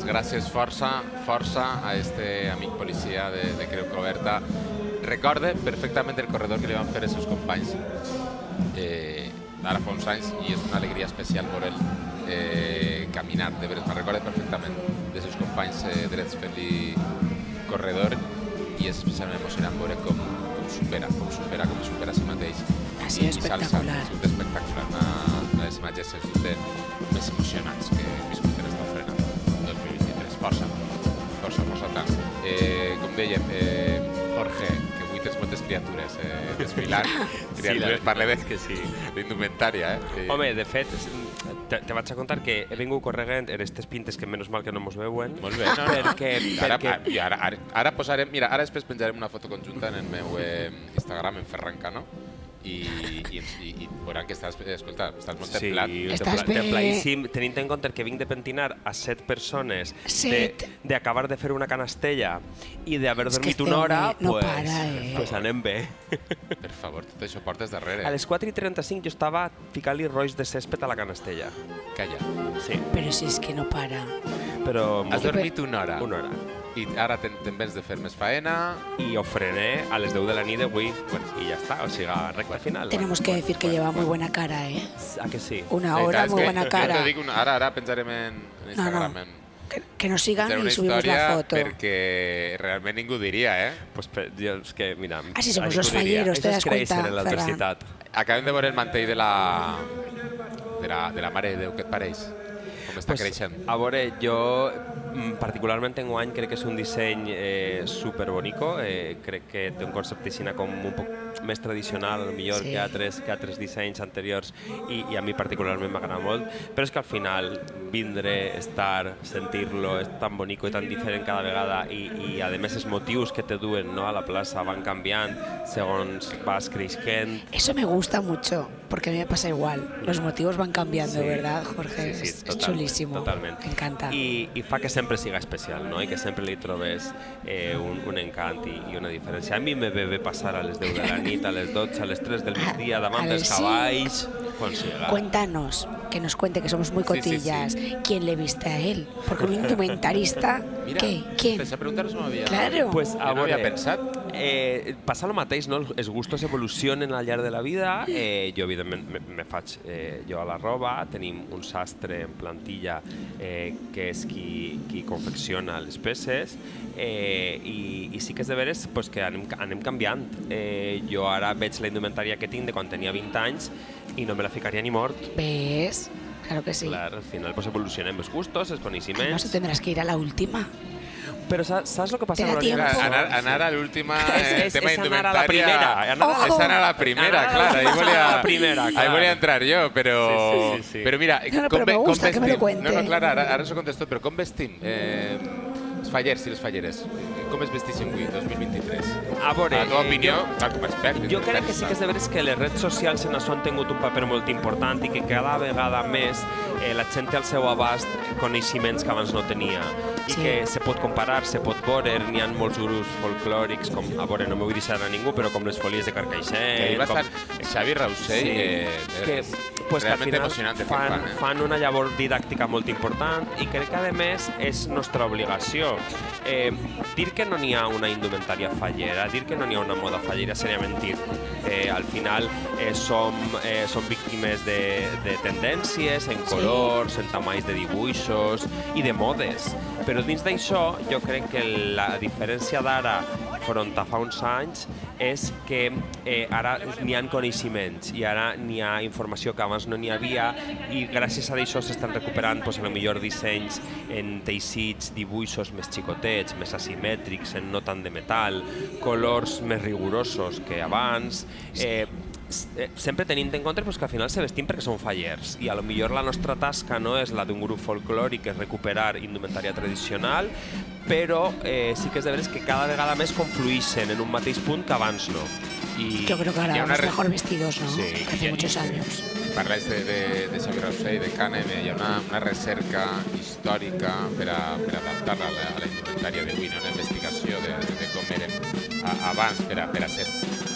les gràcies força a este amic policia de Creu Coberta. Recorde perfectament el corredor que li van fer els seus companys ara fa uns anys i és una alegria especial per ell caminar, de veres, me'n recorde perfectament dels seus companys drets fer-li corredor i és especialment emocionant veure com supera a si mateix. Ha sido espectacular. És espectacular, una de les imatges sens dubte més emocionants que he viscut en esta ofrena 2023. Força tants. Com dèiem, Jorge, que avui tens moltes criatures desfilant, parlem d'indumentària. Home, de fet, te vaig a contar que he vingut corregent en aquestes pintes que menys mal que no mos veuen. Molt bé, no? Ara posarem, mira, ara després penjarem una foto conjunta en el meu Instagram, en Ferran Cano, i veuran que estàs molt templat. Estàs bé. Templadíssim, tenint en compte que vinc de pentinar a 7 persones, d'acabar de fer una canastella i d'haver dormit una hora, pues anem bé. Per favor, tot això portes darrere. A les 4:35 jo estava ficant-li roix de césped a la canastella. Calla. Sí. Però si és que no para. Però has dormit una hora. Una hora. I ara te'n vens de fer més faena. I ho frené a les 10 de la nit d'avui. I ja està, o sigui, recta final. Tenemos que decir que lleva muy buena cara, ¿eh? ¿A que sí? Una hora, muy buena cara. Jo te dic, ara penjarem en Instagram. Que nos sigan y subimos la foto. Perquè realment ningú diria, Pues jo és que, mira... Así somos los falleros, te das cuenta, Ferran. Acabem de veure el mantell de la Mare de Déu, què et pareix? Com està creixent? A veure, jo particularment enguany crec que és un disseny superbonico. Crec que té un concepte així com un poc més tradicional, millor que altres dissenys anteriors, i a mi particularment m'agrada molt. Però és que al final vindre, estar, sentir-lo és tan bonico i tan diferent cada vegada, i a més els motius que te duen a la plaça van canviant segons vas creixent. Eso me gusta mucho, porque a mí me pasa igual. Los motivos van cambiando, ¿verdad, Jorge? Es chulísimo. Totalment. Me encanta. I fa que sempre siga especial, no? I que sempre li trobes un encant i una diferència. A mi me ve bé passar a les 10 de la nit, a les 12, a les 3 del migdia, davant dels cavalls, quan siga. Cuéntanos, que nos cuente, que somos muy cotillas. ¿Quién le viste a él? Porque un indumentarista... Mira, ¿Quién? Pensé preguntar-nos no havia... Claro. Pues, no havia pensat. Passa el mateix, no? Els gustos evolucionen al llarg de la vida. Jo, evidentment, me faig jo a la roba. Tenim un sastre en plantilla que és qui confecciona les peces, i sí que és de veres que anem canviant. Jo ara veig la indumentària que tinc de quan tenia 20 anys i no me la ficaria ni mort. ¿Ves? Claro que sí. Clar, al final evolucionem els gustos, els coneixements. Además, tendrás que ir a la última. Però saps el que passa? Anar a l'última tema és anar a la primera. És anar a la primera, clar. Ahí volia entrar jo, però... Però mira, com vestim? No, clar, ara s'ho contesto, però com vestim? Els fallers i les falleres, com es vestixen avui, 2023? A veure... La teva opinió, com a expert. Jo crec que sí que és de veres que les redes socials en això han tingut un paper molt important i que cada vegada més la gent té al seu abast coneixements que abans no tenia i que se pot comparar, se pot veure, n'hi ha molts gurus folclòrics, com, a veure, no m'ho vull deixar a ningú, però com les folies de Carcaixent... Que ahir va estar Xavi Rausell, realment emocionant de fer fan una llavor didàctica molt important i crec que, a més, és nostra obligació. Dir que no n'hi ha una indumentària fallera, dir que no n'hi ha una moda fallera seria mentir. Al final som víctimes de tendències en colors, en tamanys de dibuixos i de modes. Però dins d'això jo crec que la diferència d'ara front a fa uns anys és que ara n'hi ha coneixements i ara n'hi ha informació que abans no n'hi havia i gràcies a això s'estan recuperant potser dissenys en teixits, dibuixos més xicotets, més asimètrics, no tant de metal, colors més rigorosos que abans, sempre tenint en compte que al final se vestim perquè són fallers i potser la nostra tasca no és la d'un grup folclòric, és recuperar indumentària tradicional, però sí que és de veres que cada vegada més conflueixen en un mateix punt que abans no. Yo creo que ahora vamos mejor vestidos, ¿no? Que hace muchos años. Parles de Xavi Rausell, de Canem, hi ha una recerca històrica per adaptar-la a la indumentària d'avui, una investigació de com eren abans per a ser...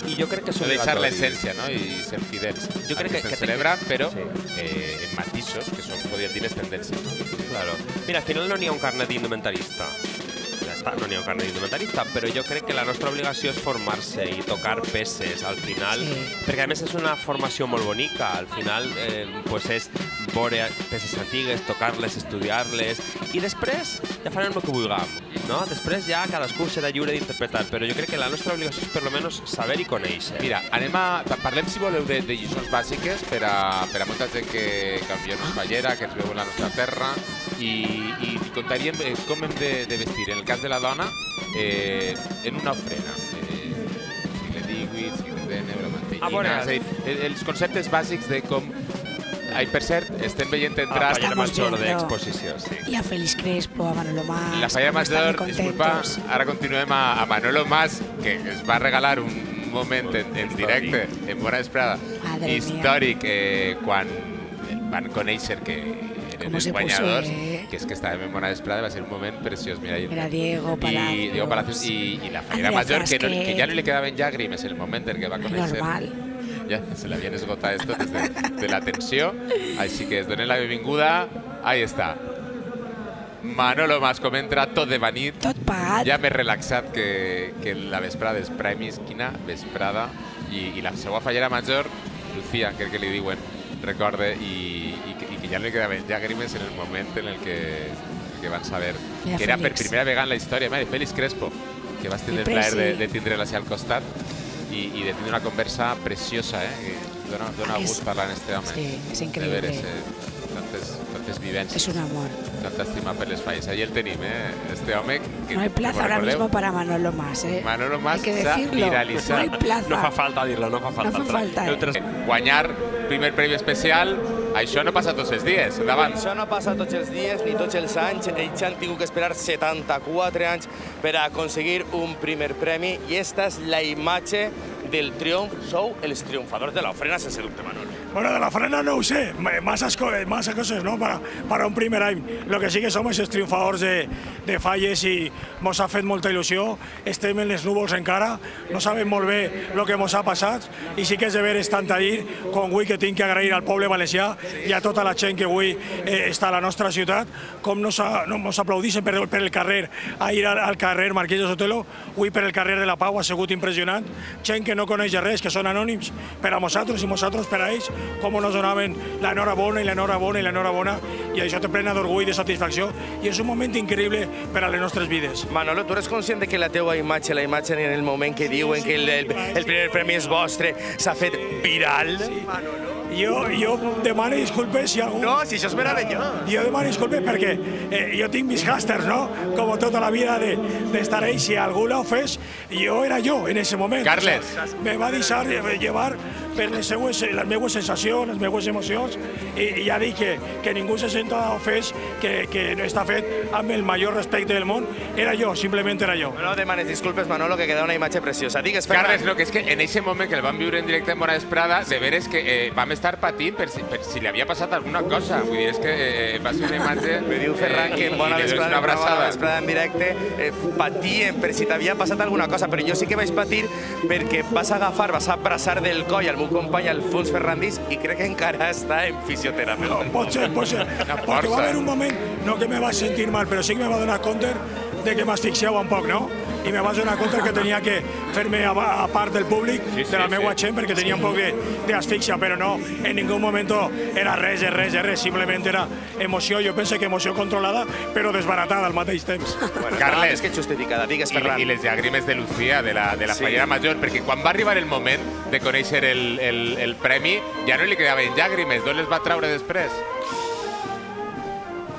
I jo crec que no deixar l'essència i ser fidels. Jo crec que celebren, però en matisos, que són, podríem dir, les tendències. Claro. Mira, al final no n'hi ha un carnet d'indumentarista. Ja està, no n'hi ha un carnet d'indumentarista, però jo crec que la nostra obligació és formar-se i tocar peces, al final, perquè a més és una formació molt bonica, al final pues és veure peces antigues, tocar-les, estudiar-les, i després ja farem el que vulguem, no? Després ja cadascú serà lliure d'interpretar, però jo crec que la nostra obligació és per almenys saber i conèixer. Mira, parlem, si voleu, de lliçons bàsiques per a molta gent que potser no és fallera, que ens veu en la nostra terra, i contaríem com hem de vestir, en el cas de la dona, en una ofrena. Segle XVIII, segle XIX, bromantellina... És a dir, els conceptes bàsics de com... Ai, per cert, estem veient entrar... La fallera major d'exposició, sí. I a Félix Crespo, a Manolo Mas... La fallera major, disculpa, ara continuem a Manolo Mas, que es va regalar un moment en directe, en Bona Vesprada, històric, quan van conèixer que eren els guanyadors, que és que estàvem en Bona Vesprada, va ser un moment preciós. Mira, Diego Palacios. I la fallera major, que ja no li quedaven llàgrimes en el moment en què va conèixer. Normal. Ja se l'havien esgotat esto des de la tensió, així que es donen la benvinguda. Ahí està. Manolo Mas, com entra tot de vanit. Tot pagat. Ja més relaxat que la vesprada dels premis. Quina vesprada. I la seva fallera major, Lucía, crec que li diuen, recorde, i que ja no li quedaven llàgrimes en el moment en el que van saber que era per primera vegada en la història. Félix Crespo, que vas tindre el plaer de tindre-la al costat, i de tindre una conversa preciosa, que dona gust parlar amb este home. Sí, és increïble. De veres tantes vivències. És un amor. Tanta estima per les falles. Ahí el tenim, este home... No hay plaza ahora mismo para Manolo Mas, Manolo Mas s'ha viralitzat. No hay plaza. No fa falta dir-lo, no fa falta. No fa falta, Guanyar primer premi especial, això no passa tots els dies. Endavant. Això no passa tots els dies ni tots els anys. Ells han tingut que esperar 74 anys per aconseguir un primer premi i esta és la imatge del triomf. Sou els triomfadors de la ofrena, sense dubte, Manolo. Bueno, de la frena no ho sé, masas cosas, ¿no? Para un primer any. Lo que sí que som els triomfadors de falles i mos ha fet molta il·lusió. Estem en els núvols encara, no sabem molt bé el que mos ha passat i sí que és de veres tant ahir com avui que tinc que agrair al poble valencià i a tota la gent que avui està a la nostra ciutat, com mos aplaudissin per el carrer, ahir al carrer Marquès de Sotelo, avui per el carrer de la Pau ha sigut impressionant. Gent que no coneix res, que són anònims per a nosaltres i nosaltres per a ells, com nos donaven l'enhorabona i l'enhorabona i l'enhorabona, i això te plena d'orgull i de satisfacció, i és un moment increïble per a les nostres vides. Manolo, tu eres conscient de que la teua imatge, la imatge en el moment que diuen que el primer premi és vostre, s'ha fet viral? Sí. Jo demano disculpes si algú... No, si això és meravellós. Jo demano disculpes perquè jo tinc mis hàsters, no? Com tota la vida d'estar ahí. Si algú l'ha ofès, jo era jo en ese moment. Carles. Me va deixar llevar per les meues sensacions, les meues emocions, i ja dic que ningú se senta ofès, que està fet amb el major respecte del món. Era jo, simplement era jo. No demanes disculpes, Manolo, que queda una imatge preciosa. Digues, Ferran. Carles, no, que és que en aquest moment que el vam viure en directe en Bona Vesprada, de veres que vam estar patint per si li havia passat alguna cosa. Vull dir, és que va ser una imatge... Me diu Ferran que en Bona Vesprada en directe patien per si t'havia passat alguna cosa, però jo sí que vaig patir perquè vas abraçar del coll al meu company Alfons Ferrandis i crec que encara està en fisioteràpia. No, pot ser. Perquè va haver un moment, no que me va sentir mal, però sí que me va donar compte de que m'asfixiava un poc, no? I me va donar compte que tenia que fer-me a part del públic, de la meva gent, perquè tenia un poc d'asfixia, però no, en ningú moment era res, simplement era emoció, jo penso que emoció controlada, però desbaratada al mateix temps. Bueno, Carles, que justificada, digues, Ferran. I les llàgrimes de Lucía, de la fallera major, perquè quan va arribar el moment de conèixer el premi, ja no li quedaven llàgrimes, d'on les va traure després?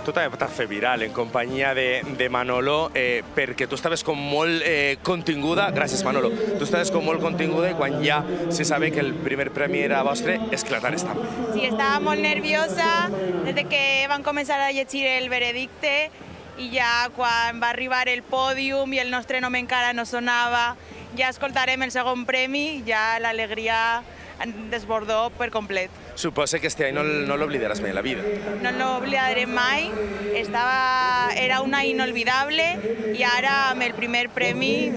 Tu també vas fer viral en companyia de Manolo perquè tu estaves com molt continguda, gràcies Manolo, tu estaves com molt continguda i quan ja se sabe que el primer premi era vostre, esclatares també. Sí, estava molt nerviosa des que van començar a llegir el veredicte i ja quan va arribar el pòdium i el nostre nom encara no sonava, ja escoltarem el segon premi, ja l'alegria desbordó per complet. Suposo que este any no l'oblidaràs mai a la vida. No l'oblidarem mai, era un any inolvidable i ara amb el primer premi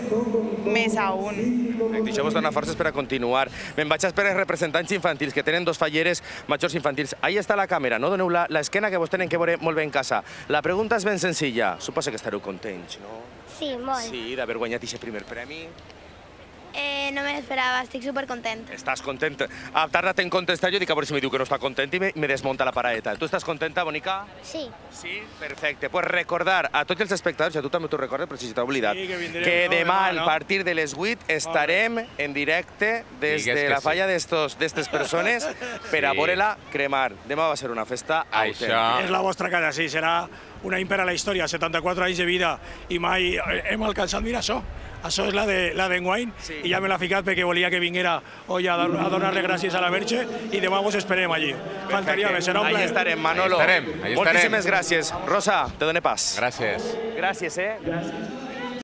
més aún. Això vos dona forces per a continuar. Me'n vaig per als representants infantils, que tenen 2 falleres majors infantils. Ahí està la càmera, no? Doneu l'esquena que vos tenen que veure molt bé en casa. La pregunta és ben senzilla. Suposo que estareu contents, no? Sí, molt. Sí, d'haver guanyat aquest primer premi. No me l'esperava, estic supercontent. Estàs content? Ha tardat en contestar, jo dic a veure si me diu que no està content i me desmunta la paraeta. Tu estàs contenta, bonica? Sí. Sí? Perfecte. Pues recordar a tots els espectadors, a tu també t'ho recordes, però si t'ha oblidat, Sí, que vindrem, que no? demà, Demà, no? a partir de les 8, estarem en directe des Digues de que la sí. falla d'estes persones per a Sí. veure-la cremar. Demà va ser una festa autèntica. És la vostra casa, sí, serà una impera a la història, 74 anys de vida i mai hem alcançat, mira això. Això és la d'enguany i ja me l'ha ficat perquè volia que vinguera hoy a donar-li gràcies a la Merche i demà vos esperem allí. Faltaria més, serà un Ahí plaer. estarem, Manolo. Ahí estarem. Moltíssimes gràcies. Rosa, te dono pas. Gràcies. Gràcies, Gràcies.